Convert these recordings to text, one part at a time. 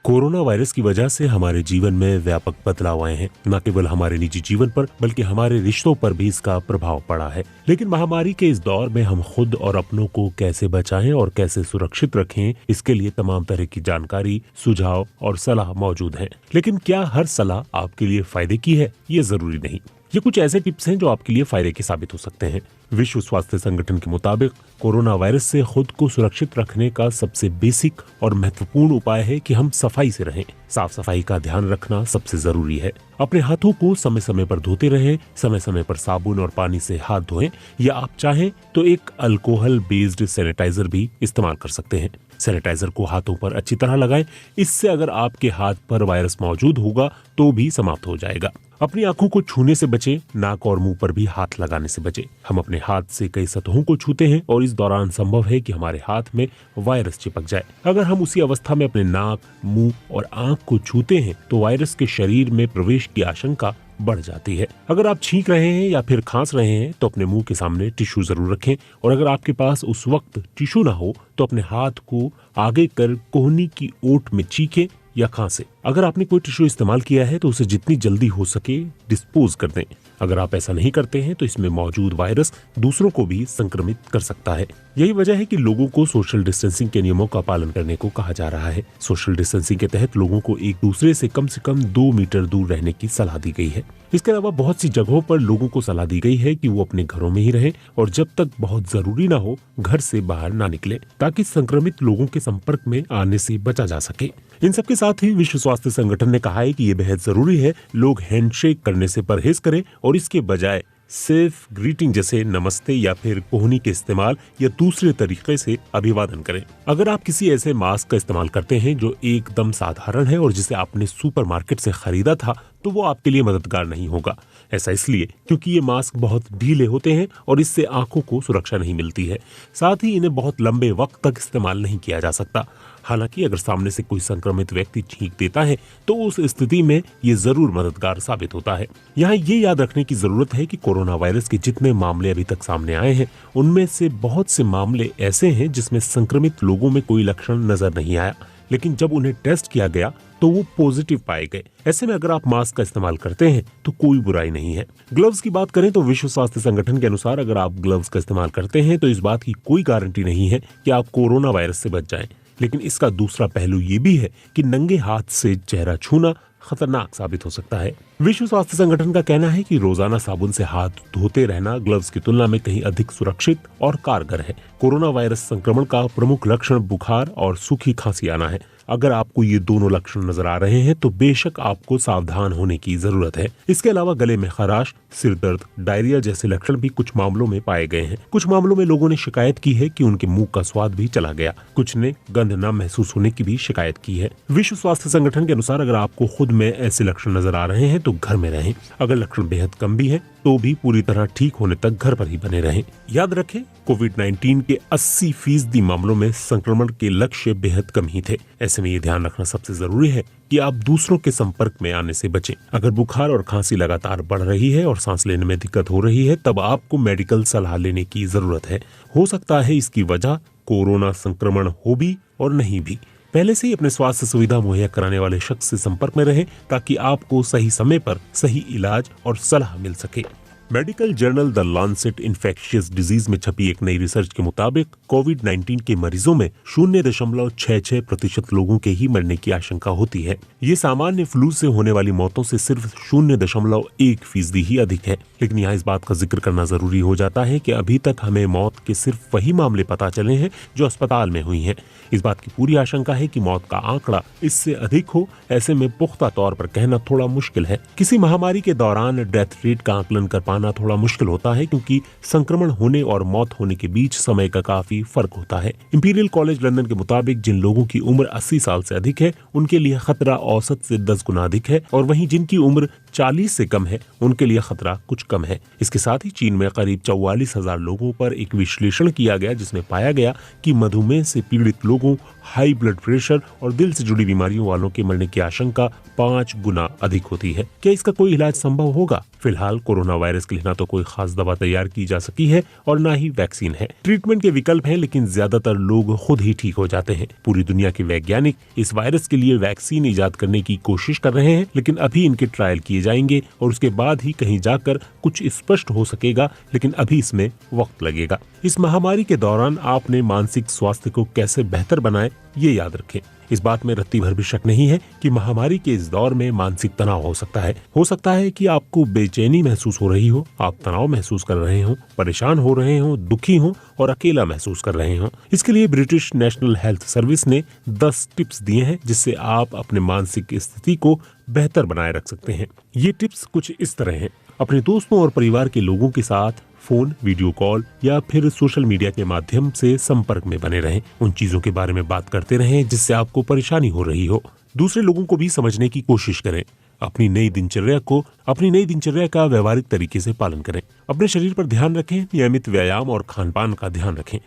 Corona virus की वजह से हमारे जीवन में व्यापक बदलाव आए हैं। न केवल हमारे निजी जीवन पर बल्कि हमारे रिश्तों पर भी इसका प्रभाव पड़ा है। लेकिन महामारी के इस दौर में हम खुद और अपनों को कैसे बचाएं और कैसे सुरक्षित रखें, इसके लिए तमाम तरह की जानकारी, सुझाव और सलाह मौजूद हैं। लेकिन क्या हर सलाह आपके लिए फायदे की है? ये जरूरी नहीं। ये कुछ ऐसे टिप्स हैं जो आपके लिए फायदे के साबित हो सकते हैं। विश्व स्वास्थ्य संगठन के मुताबिक कोरोना वायरस से खुद को सुरक्षित रखने का सबसे बेसिक और महत्वपूर्ण उपाय है कि हम सफाई से रहें। साफ सफाई का ध्यान रखना सबसे जरूरी है। अपने हाथों को समय समय पर धोते रहें, समय समय पर साबुन और पानी से हाथ धोएं, या आप चाहें तो एक अल्कोहल बेस्ड सैनिटाइजर भी इस्तेमाल कर सकते हैं। सैनिटाइजर को हाथों पर अच्छी तरह लगाएं। इससे अगर आपके हाथ पर वायरस मौजूद होगा तो भी समाप्त हो जाएगा। अपनी आंखों को छूने से बचें, नाक और मुंह पर भी हाथ लगाने से बचें। हम अपने हाथ से कई सतहों को छूते हैं और इस दौरान संभव है कि हमारे हाथ में वायरस चिपक जाए। अगर हम उसी अवस्था में अपने नाक, मुंह और आंख को छूते हैं तो वायरस के शरीर में प्रवेश की आशंका बढ़ जाती है। अगर आप छींक रहे हैं या फिर खांस रहे हैं तो अपने मुंह के सामने टिश्यू जरूर रखें, और अगर आपके पास उस वक्त टिश्यू ना हो तो अपने हाथ को आगे कर कोहनी की ओट में चीखें या खांसे। अगर आपने कोई टिश्यू इस्तेमाल किया है तो उसे जितनी जल्दी हो सके डिस्पोज कर दें। अगर आप ऐसा नहीं करते हैं तो इसमें मौजूद वायरस दूसरों को भी संक्रमित कर सकता है। यही वजह है कि लोगों को सोशल डिस्टेंसिंग के नियमों का पालन करने को कहा जा रहा है। सोशल डिस्टेंसिंग के तहत लोगों को एक दूसरे से कम 2 मीटर दूर रहने की सलाह दी गई है। इसके अलावा बहुत सी जगहों पर लोगों को सलाह दी गई है कि वो अपने घरों में ही रहें और जब तक बहुत जरूरी ना हो घर से बाहर ना निकलें, ताकि संक्रमित लोगों के संपर्क में आने से बचा जा सके। इन सबके साथ ही विश्व स्वास्थ्य संगठन ने कहा है कि ये बेहद जरूरी है लोग हैंडशेक करने से परहेज करें और इसके बजाय सिर्फ ग्रीटिंग जैसे नमस्ते या फिर कोहनी के इस्तेमाल या दूसरे तरीके से अभिवादन करें। अगर आप किसी ऐसे मास्क का इस्तेमाल करते हैं जो एकदम साधारण है और जिसे आपने सुपरमार्केट से खरीदा था तो वो आपके लिए मददगार नहीं होगा। ऐसा इसलिए क्योंकि ये मास्क बहुत ढीले होते हैं और इससे आंखों को सुरक्षा नहीं मिलती है। साथ ही इन्हें बहुत लंबे वक्त तक इस्तेमाल नहीं किया जा सकता। हालांकि अगर सामने से कोई संक्रमित व्यक्ति छींक देता है तो उस स्थिति में ये जरूर मददगार साबित होता है। यहाँ ये याद रखने की जरूरत है कि कोरोना वायरस के जितने मामले अभी तक सामने आए हैं उनमें से बहुत से मामले ऐसे हैं जिसमें संक्रमित लोगों में कोई लक्षण नजर नहीं आया, लेकिन जब उन्हें टेस्ट किया गया तो वो पॉजिटिव पाए गए। ऐसे में अगर आप मास्क का इस्तेमाल करते हैं तो कोई बुराई नहीं है। ग्लव्स की बात करें तो विश्व स्वास्थ्य संगठन के अनुसार अगर आप ग्लव्स का इस्तेमाल करते हैं तो इस बात की कोई गारंटी नहीं है कि आप कोरोना वायरस से बच जाएं। लेकिन इसका दूसरा पहलू ये भी है कि नंगे हाथ से चेहरा छूना खतरनाक साबित हो सकता है। विश्व स्वास्थ्य संगठन का कहना है कि रोजाना साबुन से हाथ धोते रहना ग्लव्स की तुलना में कहीं अधिक सुरक्षित और कारगर है। कोरोना वायरस संक्रमण का प्रमुख लक्षण बुखार और सूखी खांसी आना है। अगर आपको ये दोनों लक्षण नजर आ रहे हैं तो बेशक आपको सावधान होने की जरूरत है। इसके अलावा गले में खराश, सिर दर्द, डायरिया जैसे लक्षण भी कुछ मामलों में पाए गए हैं। कुछ मामलों में लोगों ने शिकायत की है कि उनके मुंह का स्वाद भी चला गया। कुछ ने गंध न महसूस होने की भी शिकायत की है। विश्व स्वास्थ्य संगठन के अनुसार अगर आपको खुद में ऐसे लक्षण नजर आ रहे हैं तो घर में रहें। अगर लक्षण बेहद कम भी है तो भी पूरी तरह ठीक होने तक घर पर ही बने रहें। याद रखें, कोविड-19 के 80% मामलों में संक्रमण के लक्ष्य बेहद कम ही थे। ऐसे में ये ध्यान रखना सबसे जरूरी है कि आप दूसरों के संपर्क में आने से बचें। अगर बुखार और खांसी लगातार बढ़ रही है और सांस लेने में दिक्कत हो रही है तब आपको मेडिकल सलाह लेने की जरूरत है। हो सकता है इसकी वजह कोरोना संक्रमण हो भी और नहीं भी। पहले से ही अपने स्वास्थ्य सुविधा मुहैया कराने वाले शख्स से संपर्क में रहें ताकि आपको सही समय पर सही इलाज और सलाह मिल सके। Medical journal the Lancet infectious disease में छपी एक नई रिसर्च के मुताबिक कोविड-19 के मरीजों में 0.66% लोगों के ही मरने की आशंका होती है। ये सामान्य फ्लू से होने वाली मौतों से सिर्फ 0.1% ही अधिक है। लेकिन यहाँ इस बात का जिक्र करना जरूरी हो जाता है कि अभी तक हमें मौत के सिर्फ वही मामले पता चले हैं जो अस्पताल में हुई हैं। इस बात की पूरी आशंका है कि मौत का आंकड़ा इससे अधिक हो। ऐसे में पुख्ता तौर पर कहना थोड़ा मुश्किल है। किसी महामारी के दौरान डेथ रेट का आकलन कर पाना थोड़ा मुश्किल होता है क्योंकि संक्रमण होने और मौत होने के बीच समय का काफी फर्क होता है। इंपीरियल कॉलेज लंदन के मुताबिक जिन लोगों की उम्र 80 साल से अधिक है उनके लिए खतरा औसत से 10 गुना अधिक है, और वहीं जिनकी उम्र 40 से कम है उनके लिए खतरा कुछ कम है। इसके साथ ही चीन में करीब 44,000 लोगों पर एक विश्लेषण किया गया जिसमें पाया गया कि मधुमेह से पीड़ित लोगों, हाई ब्लड प्रेशर और दिल से जुड़ी बीमारियों वालों के मरने की आशंका 5 गुना अधिक होती है। क्या इसका कोई इलाज संभव होगा? फिलहाल कोरोना वायरस के लिए ना तो कोई खास दवा तैयार की जा सकी है और ना ही वैक्सीन है। ट्रीटमेंट के विकल्प हैं, लेकिन ज्यादातर लोग खुद ही ठीक हो जाते हैं। पूरी दुनिया के वैज्ञानिक इस वायरस के लिए वैक्सीन इजाद करने की कोशिश कर रहे हैं, लेकिन अभी इनके ट्रायल किए जाएंगे और उसके बाद ही कहीं जाकर कुछ स्पष्ट हो सकेगा, लेकिन अभी इसमें वक्त लगेगा। इस महामारी के दौरान आपने मानसिक स्वास्थ्य को कैसे बेहतर बनाए, ये याद रखें। इस बात में रत्ती भर भी शक नहीं है कि महामारी के इस दौर में मानसिक तनाव हो सकता है कि आपको बेचैनी महसूस हो रही हो, आप तनाव महसूस कर रहे हो, परेशान हो रहे हो, दुखी हो और अकेला महसूस कर रहे हो। इसके लिए ब्रिटिश नेशनल हेल्थ सर्विस ने 10 टिप्स दिए हैं जिससे आप अपने मानसिक स्थिति को बेहतर बनाए रख सकते हैं। ये टिप्स कुछ इस तरह हैं। अपने दोस्तों और परिवार के लोगों के साथ फोन, वीडियो कॉल या फिर सोशल मीडिया के माध्यम से संपर्क में बने रहें। उन चीजों के बारे में बात करते रहें जिससे आपको परेशानी हो रही हो। दूसरे लोगों को भी समझने की कोशिश करें। अपनी नई दिनचर्या का व्यवहारिक तरीके से पालन करें। अपने शरीर पर ध्यान रखें, नियमित व्यायाम और खान पान का ध्यान रखें।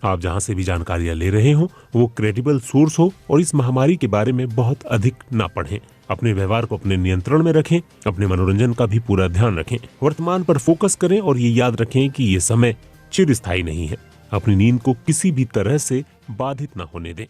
आप जहां से भी जानकारियां ले रहे हो वो क्रेडिबल सोर्स हो और इस महामारी के बारे में बहुत अधिक ना पढ़ें। अपने व्यवहार को अपने नियंत्रण में रखें। अपने मनोरंजन का भी पूरा ध्यान रखें। वर्तमान पर फोकस करें और ये याद रखें कि ये समय चिरस्थायी नहीं है। अपनी नींद को किसी भी तरह से बाधित ना होने दें।